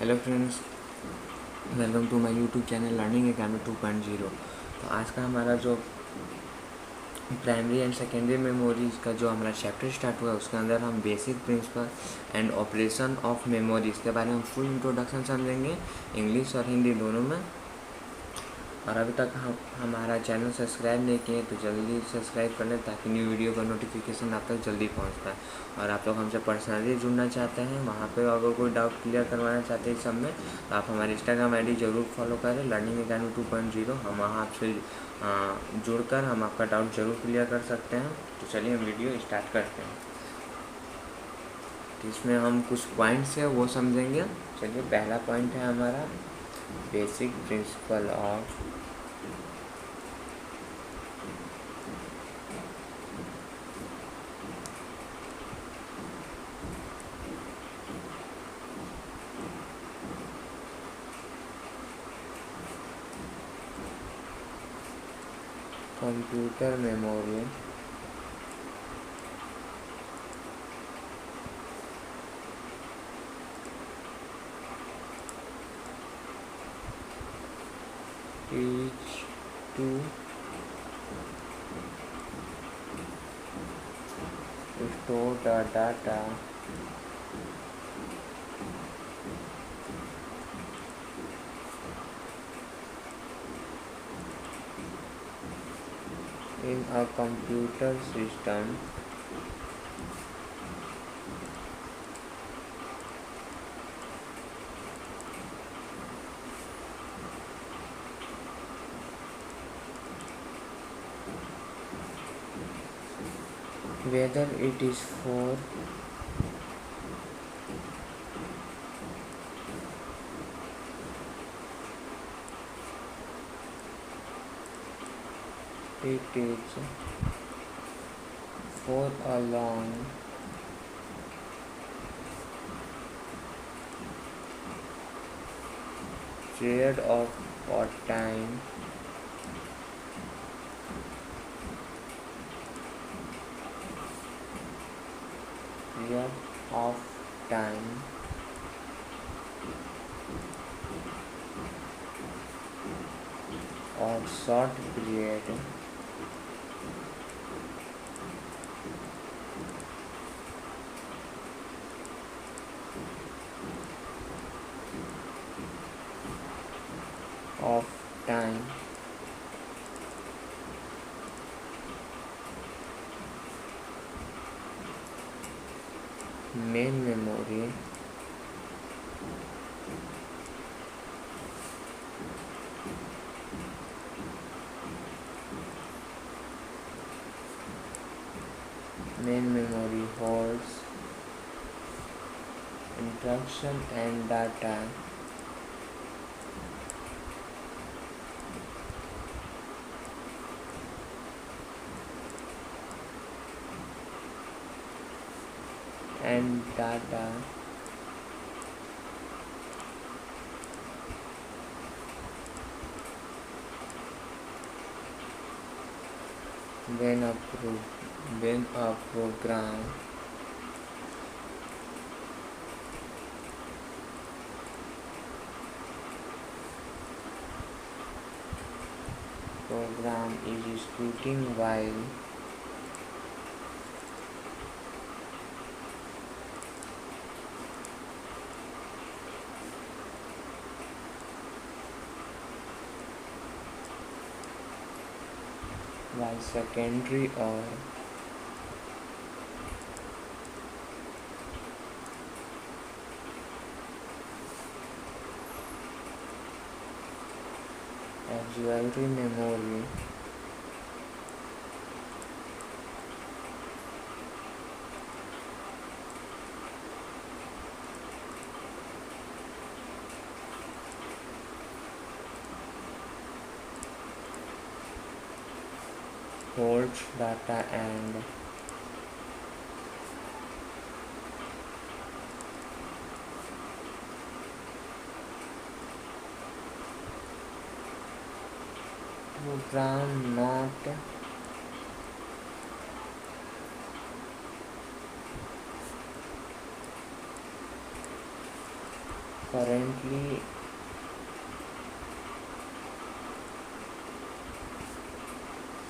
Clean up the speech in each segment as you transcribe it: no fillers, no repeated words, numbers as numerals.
Hello friends, welcome to my YouTube channel learning academy 2.0। तो आज का हमारा जो प्राइमरी एंड सेकेंडरी मेमोरीज का जो हमारा चैप्टर स्टार्ट हुआ है उसके अंदर हम basic principle and operation of memories के बारे में फुल इंट्रोडक्शन समझेंगे, इंग्लिश और हिंदी दोनों में। और अभी तक हमारा चैनल सब्सक्राइब नहीं किए तो जल्दी सब्सक्राइब कर लें ताकि न्यू वीडियो का नोटिफिकेशन आप तक जल्दी पहुंच पाए। और आप लोग हमसे पर्सनली जुड़ना चाहते हैं, वहां पे अगर कोई डाउट क्लियर करवाना चाहते हैं इस सब में, तो आप हमारे इंस्टाग्राम आईडी ज़रूर फॉलो करें, लर्निंग एकेडमी 2.0। हम वहाँ आपसे जुड़कर हम आपका डाउट ज़रूर क्लियर कर सकते हैं। तो चलिए हम वीडियो स्टार्ट करते हैं। तो इसमें हम कुछ पॉइंट्स हैं वो समझेंगे। चलिए, पहला पॉइंट है हमारा basic principle of computer memory. Each to store the data in a computer system whether it is for it is for a long period of time period of time or short period of time main memory holds instruction and data and data when a program is executing while secondary or auxiliary memory holds data and program not currently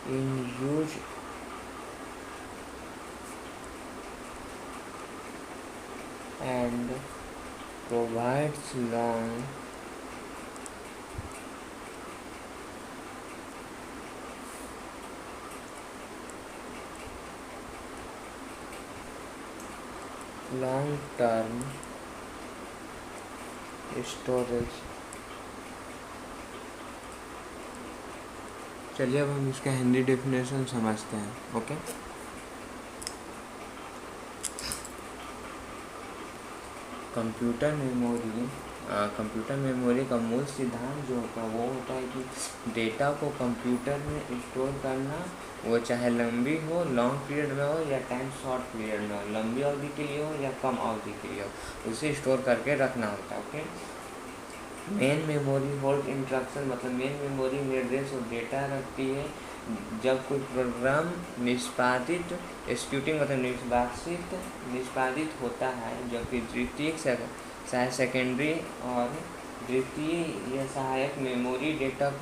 in use and provides long term storage। चलिए अब हम इसका Hindi definition समझते हैं। Okay, computer memory का मूल सिद्धांत जो होता है वो होता है कि डेटा को कंप्यूटर में स्टोर करना, वो चाहे लंबी हो, लॉन्ग पीरियड में हो या टाइम शॉर्ट पीरियड में हो, लंबी अवधि के लिए हो या कम अवधि के लिए हो, उसे स्टोर करके रखना होता है। Okay, main memory hold instruction, मतलब मेन मेमोरी निर्देश और डेटा रखती है। जब कोई प्रोग्राम निष्पादित एक्सिक्यूटिंग मतलब निष्पादित होता है, जबकि द्वितीयक सेकेंडरी और द्वितीय या सहायक मेमोरी डेटा और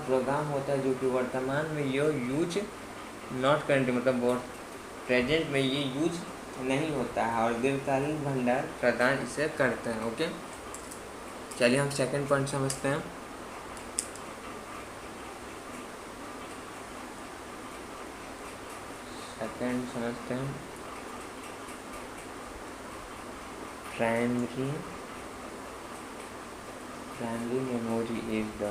प्रोग्राम होता है जो कि वर्तमान में ये यूज नॉट करंट मतलब प्रेजेंट में ये यूज नहीं होता है और दीर्घकालीन भंडार प्रदान इसे करते हैं। ओके, चलिए हम सेकंड पॉइंट समझते हैं। Primary memory is the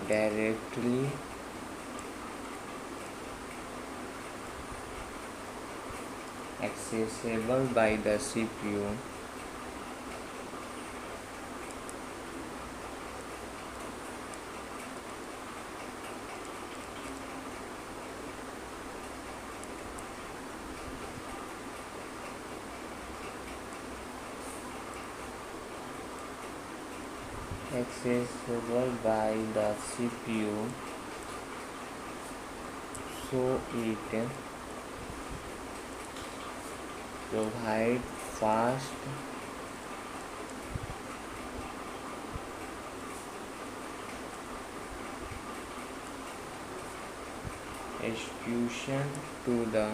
directly accessible by the CPU so it provide fast execution to the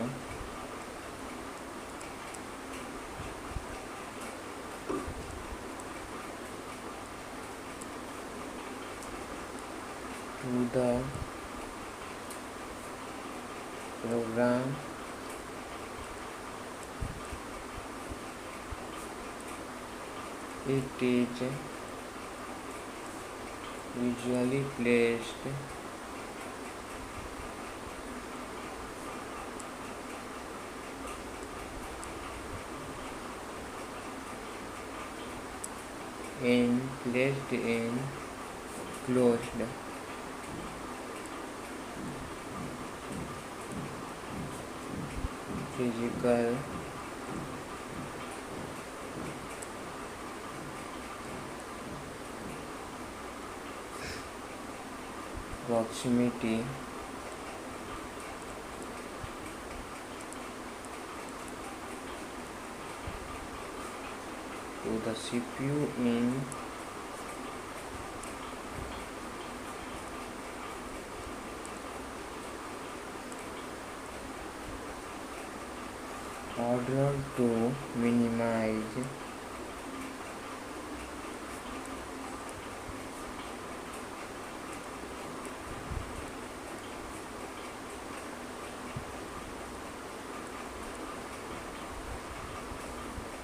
program it is usually placed in closed physical proximity to the CPU in order to minimize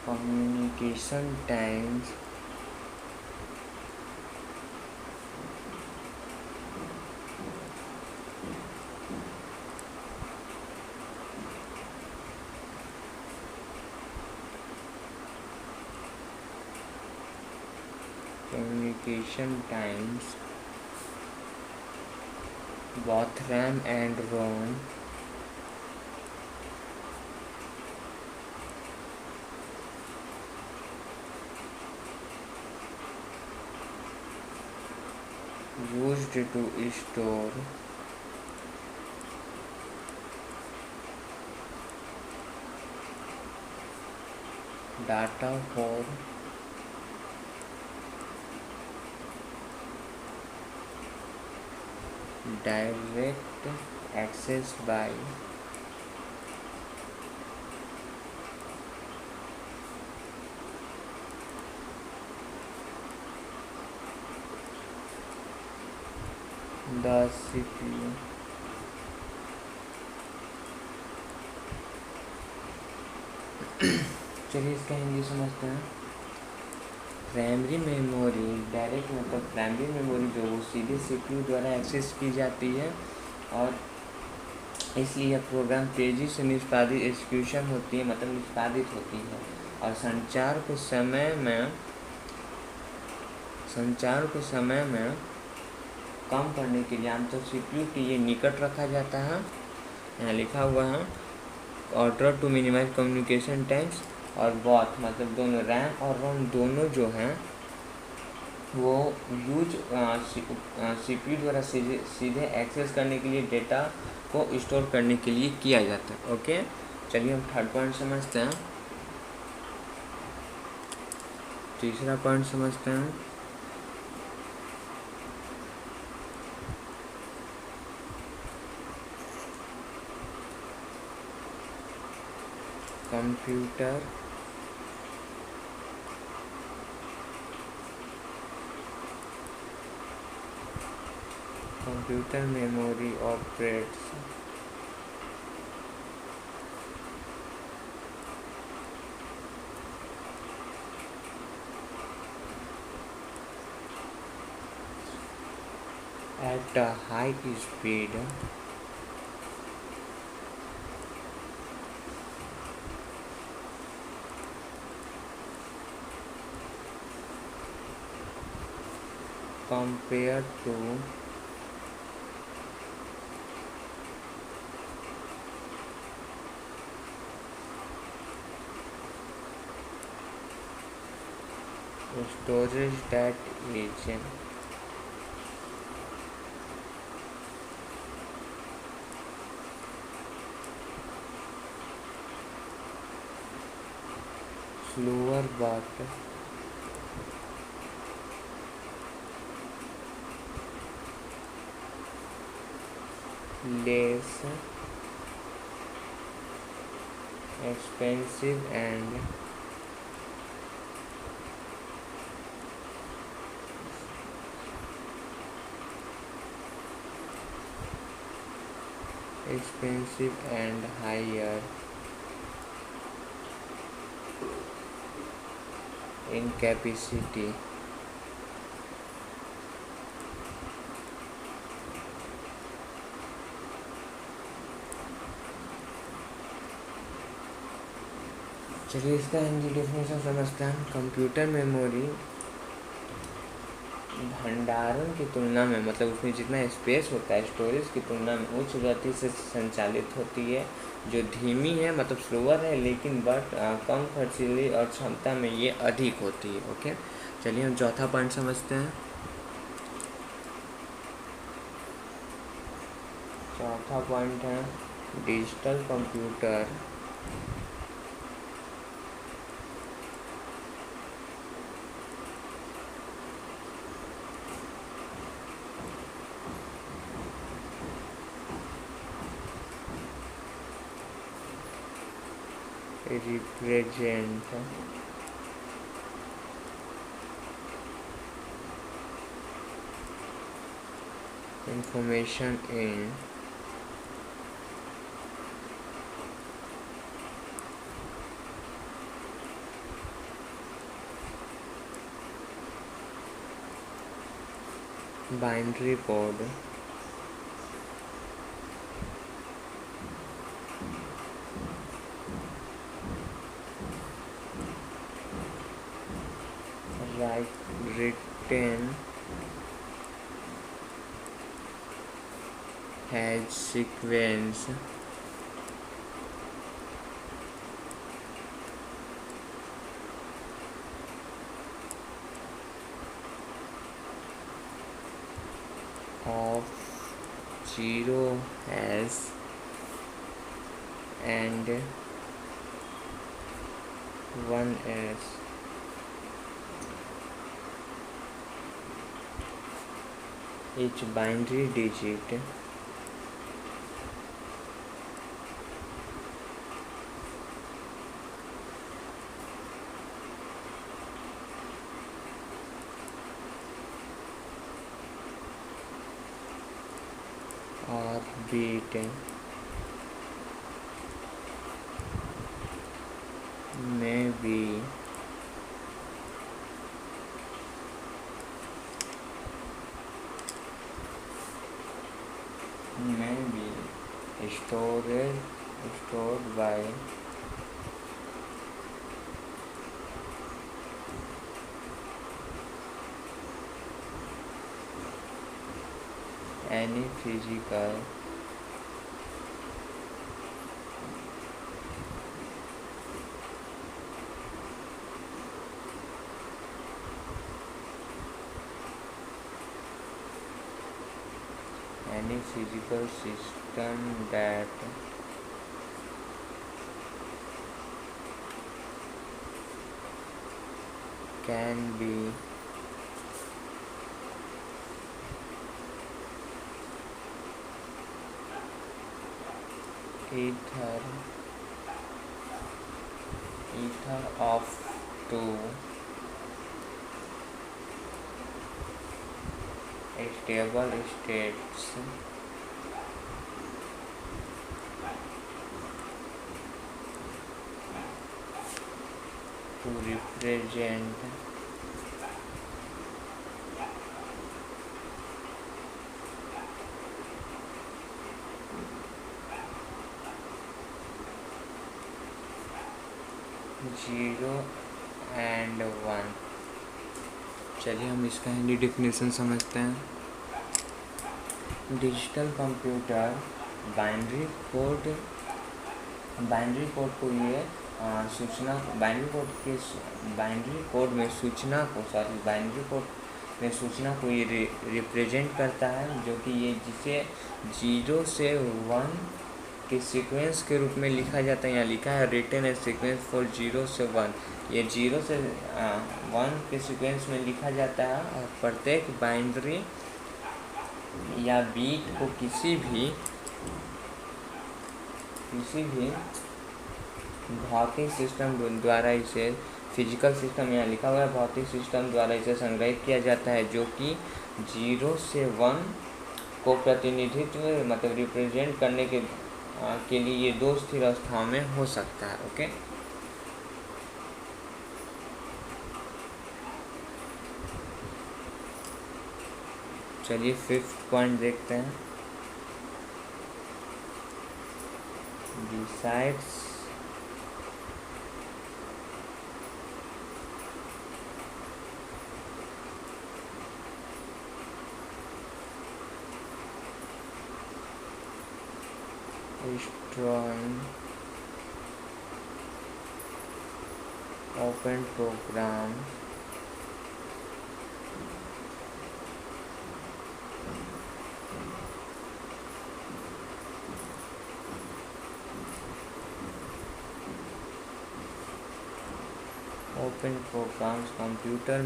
communication times both RAM and ROM used to store data for direct access by the CPU. चलिए इसका हिंदी समझते हैं। Primary memory direct मतलब primary memory जो वो सीधे CPU द्वारा access की जाती है और इसलिए यह प्रोग्राम तेज़ी से निष्पादित एग्जीक्यूशन होती है, मतलब निष्पादित होती है। और संचार के समय में कम करने के लिए आमतौर सीपीयू के ये निकट रखा जाता है। यहाँ लिखा हुआ है order to minimize communication times, और बॉथ मतलब दोनों रैम और रोम दोनों जो हैं वो यूज सीपीयू द्वारा सीधे एक्सेस करने के लिए डेटा को स्टोर करने के लिए किया जाता है। ओके, चलिए हम थर्ड पॉइंट समझते हैं। तीसरा पॉइंट समझते हैं। Computer memory operates at a high speed compared to storage that is slower but less expensive and higher in capacity. चलिए इसका हिंदी डेफिनेशन समझते हैं। कंप्यूटर मेमोरी भंडारण की तुलना में मतलब उसमें जितना स्पेस होता है स्टोरेज की तुलना में उच्च गति से संचालित होती है, जो धीमी है मतलब स्लोअर है, लेकिन बट कम खर्चीली और क्षमता में ये अधिक होती है। ओके, चलिए हम चौथा पॉइंट समझते हैं। चौथा पॉइंट है digital computer represent information in binary code written as sequence 0 has and 1 as. Each binary digit or bit may be stored by any physical system that can be either of two stable states to represent zero and one. चलिए हम इसका Hindi definition समझते हैं। Digital computer binary code को ये binary code में सूचना को ये रिप्रेजेंट करता है, जो कि ये जिसे 0 से 1 के सीक्वेंस के रूप में लिखा जाता है। यहाँ लिखा है रिटन ए सीक्वेंस फॉर 0 से 1। ये 0 से 1 के सीक्वेंस में लिखा जाता है और प्रत्येक बाइनरी या बीट को किसी भी भौतिक सिस्टम द्वारा इसे फिजिकल सिस्टम यहाँ लिखा हुआ है, भौतिक सिस्टम द्वारा इसे संग्रहित किया जाता है, जो कि 0 से 1 को प्रतिनिधित्व मतलब रिप्रेजेंट करने के लिए ये दो स्थिर अवस्थाओं में हो सकता है। ओके, चलिए 5th पॉइंट देखते हैं। Besides destroying open program programs computer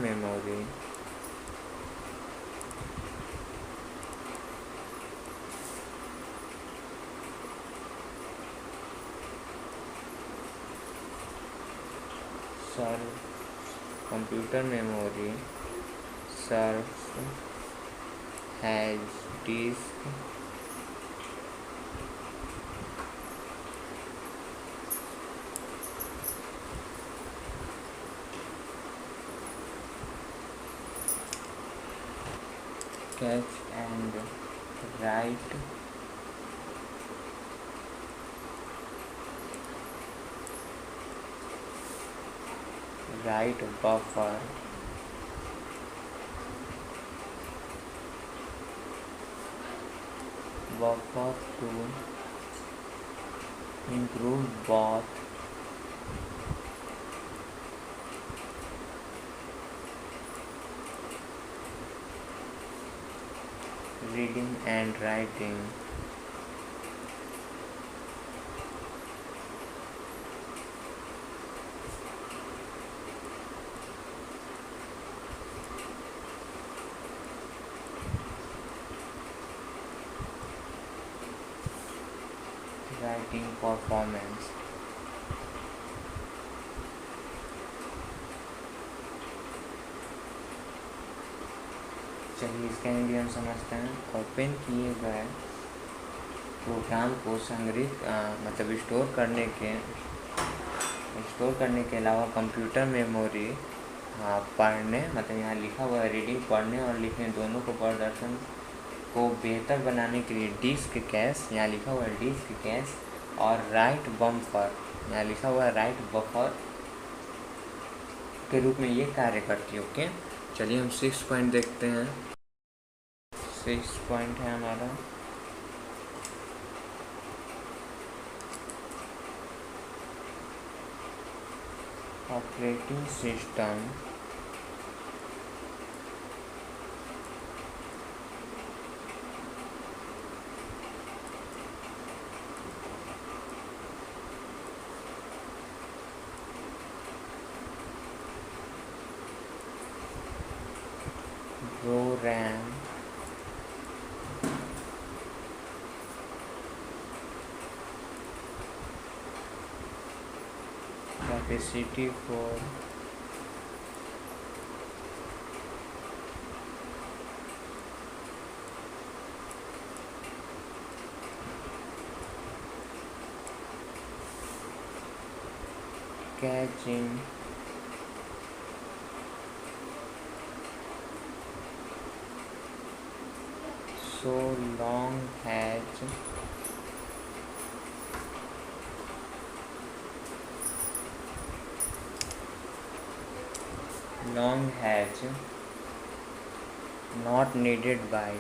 memory serves as disk cache and write buffer to improve both reading and writing. Writing performance. चलिए इसके भी हम समझते हैं। ओपन किए गए प्रोग्राम को संग्रहित मतलब स्टोर करने के अलावा कंप्यूटर मेमोरी पढ़ने, मतलब यहाँ लिखा हुआ है रीडिंग, पढ़ने और लिखने दोनों को प्रदर्शन को बेहतर बनाने के लिए डिस्क कैश, यहाँ लिखा हुआ है डिस्क कैश, और राइट बम्पर, यहाँ लिखा हुआ है राइट बफर के रूप में ये कार्य करती है। ओके, चलिए हम 6 पॉइंट देखते हैं। 6 पॉइंट है हमारा operating system RAM capacity for catching so long as not needed by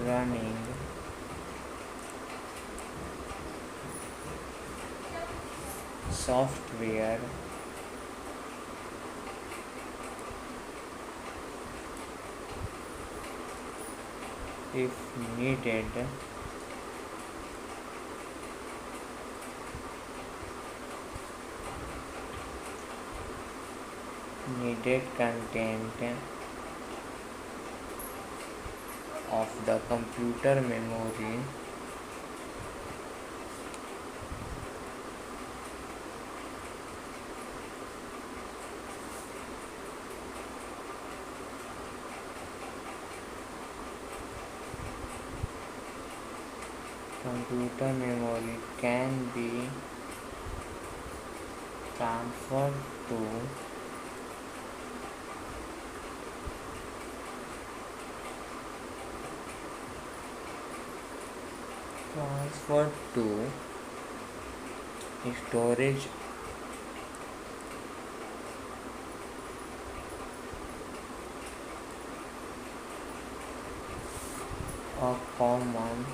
running software if needed content of the computer memory can be transferred to storage a common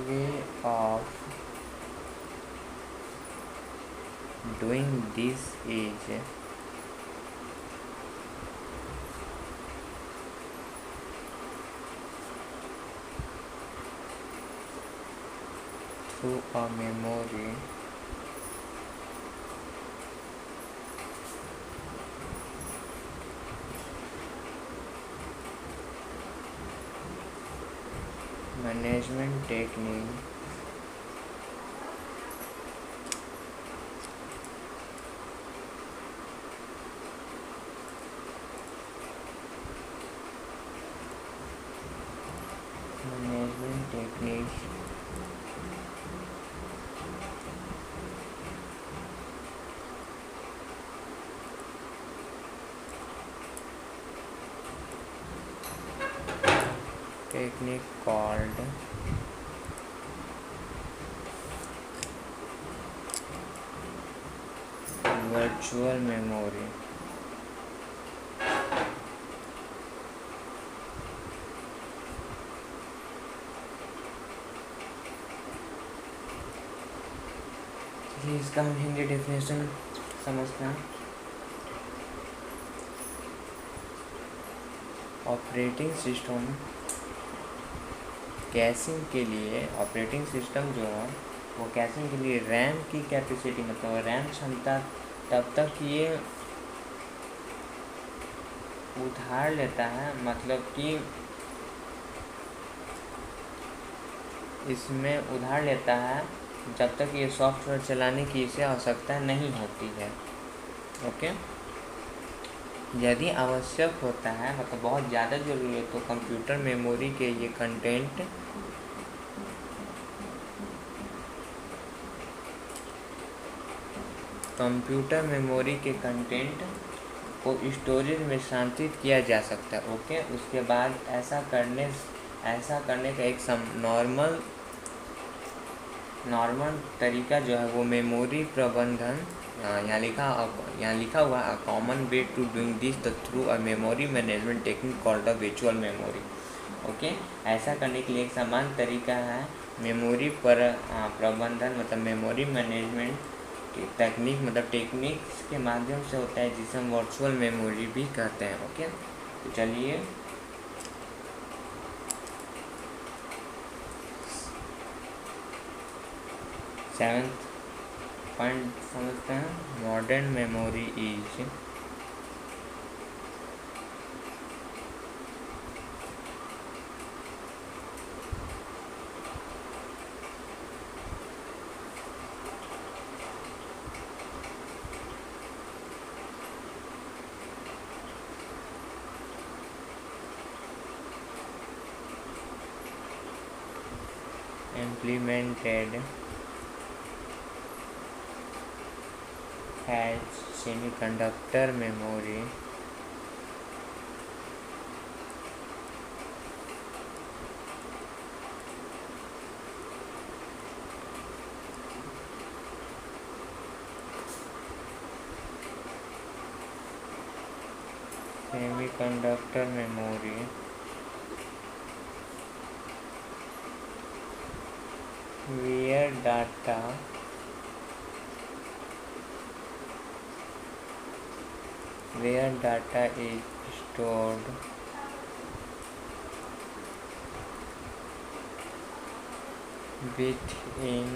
way of doing this is through a memory management technique called virtual memory चलिए इसका हम Hindi definition समझते हैं। Operating system caching के लिए, operating system जो है वो कैशिंग के लिए रैम की कैपेसिटी, मतलब रैम क्षमता तब तक ये उधार लेता है, मतलब कि इसमें उधार लेता है जब तक ये सॉफ्टवेयर चलाने की इसे आवश्यकता नहीं होती है। ओके, यदि आवश्यक होता है, मतलब बहुत ज़्यादा ज़रूरी है, तो कंप्यूटर मेमोरी के ये कंटेंट कंप्यूटर मेमोरी के कंटेंट को स्टोरेज में स्थानांतरित किया जा सकता है। ओके, उसके बाद ऐसा करने का एक नॉर्मल तरीका जो है वो मेमोरी प्रबंधन, यहाँ लिखा हुआ है common way to doing this the through a memory management technique called the virtual memory. Okay, ऐसा करने के लिए एक समान तरीका है मेमोरी पर प्रबंधन, मतलब मेमोरी मैनेजमेंट की तकनीक, मतलब टेक्निक्स के माध्यम से होता है, जिसे हम वर्चुअल मेमोरी भी कहते हैं। ओके, तो चलिए सेवन्थ पॉइंट समझते हैं। Modern memory is implemented as semiconductor memory where data is stored within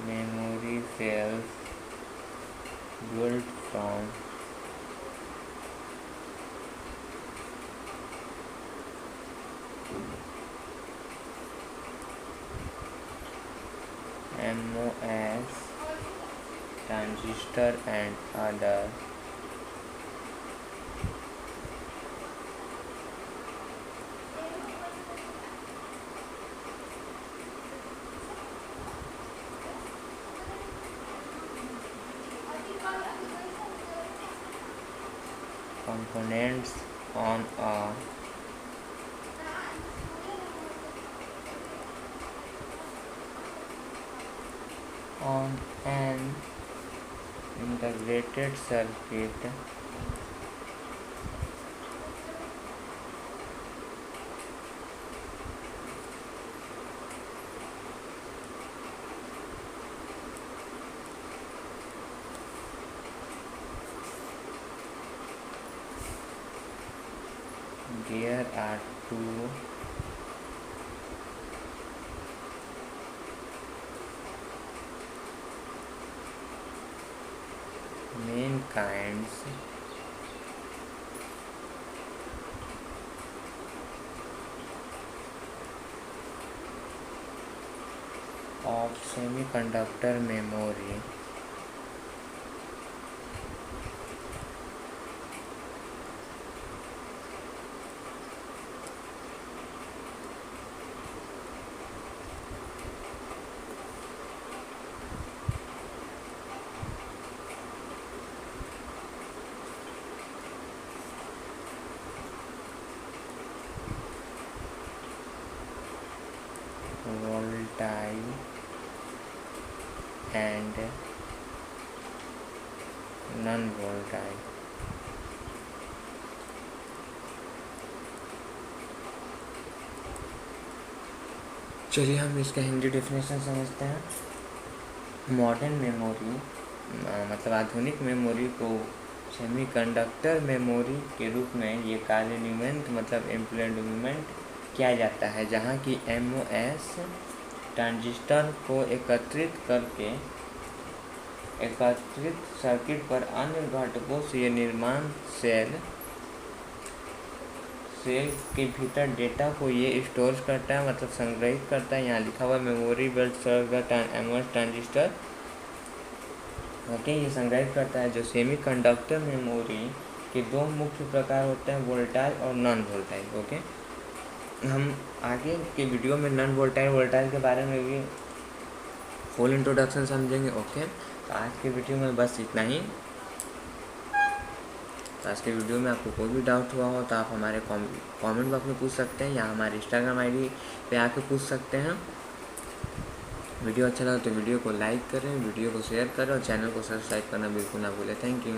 memory cells built from MOS transistor and other components on an integrated circuit there are two main kinds of semiconductor memory. Volatile and non volatile. चलिए हम इसका Hindi definition समझते हैं। Modern memory मतलब आधुनिक memory को semiconductor memory के रूप में ये कार्यान्वयन मतलब इम्प्लीमेंट किया जाता है, जहाँ की MOS ट्रांजिस्टर को एकत्रित सर्किट पर अन्य घटकों से निर्माण सेल के भीतर डेटा को ये स्टोर करता है मतलब संग्रहित करता है। यहाँ लिखा हुआ memory built MOS transistor, okay, ये संग्रहित करता है। जो सेमीकंडक्टर मेमोरी के दो मुख्य प्रकार होते हैं, वोलेटाइल और नॉन वोलेटाइल। ओके, हम आगे के वीडियो में नॉन वोलेटाइल के बारे में भी फुल इंट्रोडक्शन समझेंगे। ओके, तो आज के वीडियो में बस इतना ही। तो आज के वीडियो में आपको कोई भी डाउट हुआ हो तो आप हमारे कमेंट बॉक्स में पूछ सकते हैं या हमारे इंस्टाग्राम ID पे आके पूछ सकते हैं। वीडियो अच्छा लगा तो वीडियो को लाइक करें, वीडियो को शेयर करें और चैनल को सब्सक्राइब करना बिल्कुल ना भूलें। Thank you.